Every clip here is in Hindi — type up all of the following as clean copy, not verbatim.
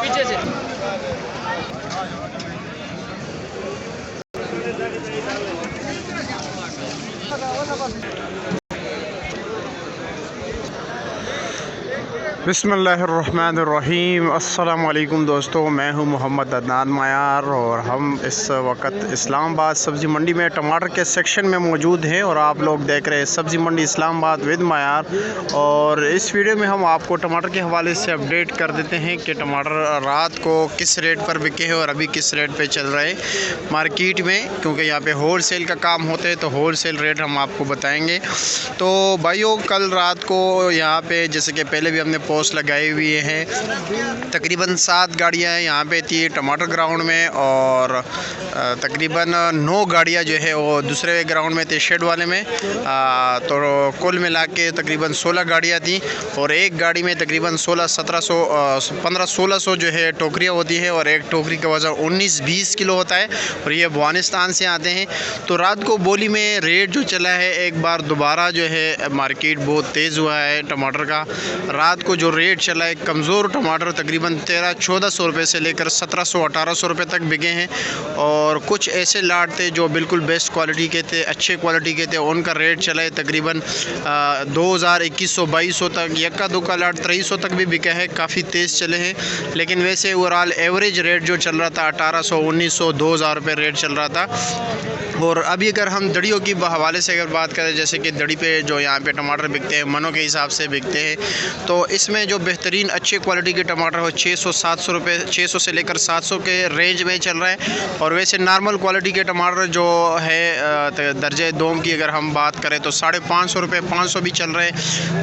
पीछे से। बिस्मिल्लाहिर्रहमानिर्रहीम। अस्सलामु अलैकुम दोस्तों, मैं हूं मोहम्मद अदनान मायार और हम इस वक्त इस्लामाबाद सब्ज़ी मंडी में टमाटर के सेक्शन में मौजूद हैं और आप लोग देख रहे हैं सब्ज़ी मंडी इस्लामाबाद विद मायार। और इस वीडियो में हम आपको टमाटर के हवाले से अपडेट कर देते हैं कि टमाटर रात को किस रेट पर बिके हैं और अभी किस रेट पर चल रहे हैं मार्केट में, क्योंकि यहाँ पर होल सेल का काम होता है तो होल सेल रेट हम आपको बताएँगे। तो भाइयों, कल रात को यहाँ पर जैसे कि पहले भी हमने पोस्ट लगाए हुए हैं, तकरीबन 7 गाड़ियाँ यहाँ पे थी टमाटर ग्राउंड में और तकरीबन 9 गाड़ियाँ जो है वो दूसरे ग्राउंड में थे शेड वाले में। तो कुल मिला के तकरीबन 16 गाड़ियाँ थी और एक गाड़ी में तकरीबन 1500 जो है टोकरियाँ होती है और एक टोकरी का वज़न 19-20 किलो होता है और ये अफ़गानिस्तान से आते हैं। तो रात को बोली में रेट जो चला है एक बार दोबारा जो है मार्केट बहुत तेज़ हुआ है टमाटर का। रात को जो रेट चला है कमज़ोर टमाटर तकरीबन 1300-1400 रुपये से लेकर 1700-1800 रुपये तक बिके हैं और कुछ ऐसे लाट थे जो बिल्कुल बेस्ट क्वालिटी के थे, अच्छे क्वालिटी के थे, उनका रेट चला है तकरीबन 2000-2100-2200 तक। यक्का दुक्का लाट 2300 तक भी बिका है, काफ़ी तेज़ चले हैं। लेकिन वैसे ओवरऑल एवरेज रेट जो चल रहा था 1800-1900-2000 रुपये रेट चल रहा था। और अभी अगर हम दड़ियों की हवाले से अगर बात करें, जैसे कि दड़ी पे जो यहाँ पे टमाटर बिकते हैं मनों के हिसाब से बिकते हैं, तो इसमें जो बेहतरीन अच्छे क्वालिटी के टमाटर हो 600-700 रुपये, 600 से लेकर 700 के रेंज में चल रहा है। और वैसे नॉर्मल क्वालिटी के टमाटर जो है दर्जे दोम की अगर हम बात करें तो 550 रुपये, 500 भी चल रहे हैं।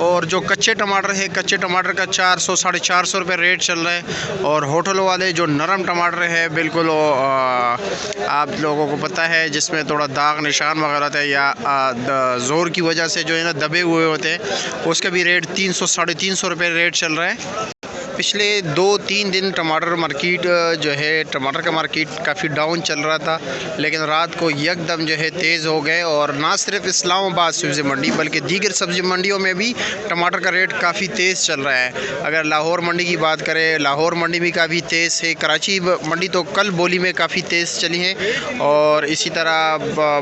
और जो कच्चे टमाटर है, कच्चे टमाटर का 400-450 रुपये रेट चल रहा है। और होटलों वाले जो नरम टमाटर है बिल्कुल आप लोगों को पता है जिसमें थोड़ा दाग निशान वगैरह थे या ज़ोर की वजह से जो है ना दबे हुए होते हैं, उसका भी रेट 300-350 रुपये रेट चल रहा है। पिछले 2-3 दिन टमाटर मार्केट जो है टमाटर का मार्केट काफ़ी डाउन चल रहा था, लेकिन रात को यकदम जो है तेज़ हो गए। और ना सिर्फ इस्लामाबाद सब्ज़ी मंडी बल्कि दीगर सब्ज़ी मंडियों में भी टमाटर का रेट काफ़ी तेज़ चल रहा है। अगर लाहौर मंडी की बात करें, लाहौर मंडी भी काफ़ी तेज़ है, कराची मंडी तो कल बोली में काफ़ी तेज़ चली है और इसी तरह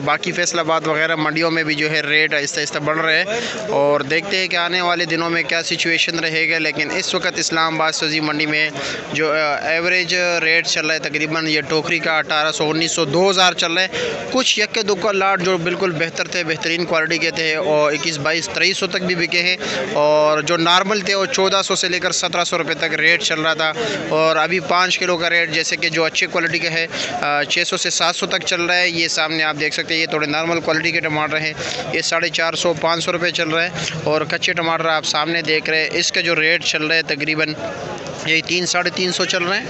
बाकी फैसलाबाद वगैरह मंडियों में भी जो है रेट आहिस्ता आहिस्ता बढ़ रहे हैं। और देखते हैं कि आने वाले दिनों में क्या सिचुएशन रहेगा। लेकिन इस वक्त इस्लामाबाद सब्ज़ी मंडी में जो एवरेज रेट चल रहा है तकरीबन ये टोकरी का 1800-1900-2000 चल रहा है। कुछ यक्के दुक्का लाट जो बिल्कुल बेहतर थे, बेहतरीन क्वालिटी के थे और 21-22-2300 तक भी बिके हैं। और जो नॉर्मल थे वो 1400 से लेकर 1700 रुपये तक रेट चल रहा था। और अभी 5 किलो का रेट जैसे कि जो अच्छे क्वालिटी का है 600 से 700 तक चल रहा है। ये सामने आप देख सकते हैं, ये थोड़े नॉर्मल क्वालिटी के टमाटर हैं, ये 450-500 रुपये चल रहा है। और कच्चे टमाटर आप सामने देख रहे हैं, इसका जो रेट चल रहा है तकरीबन यही 300-350 चल रहे हैं।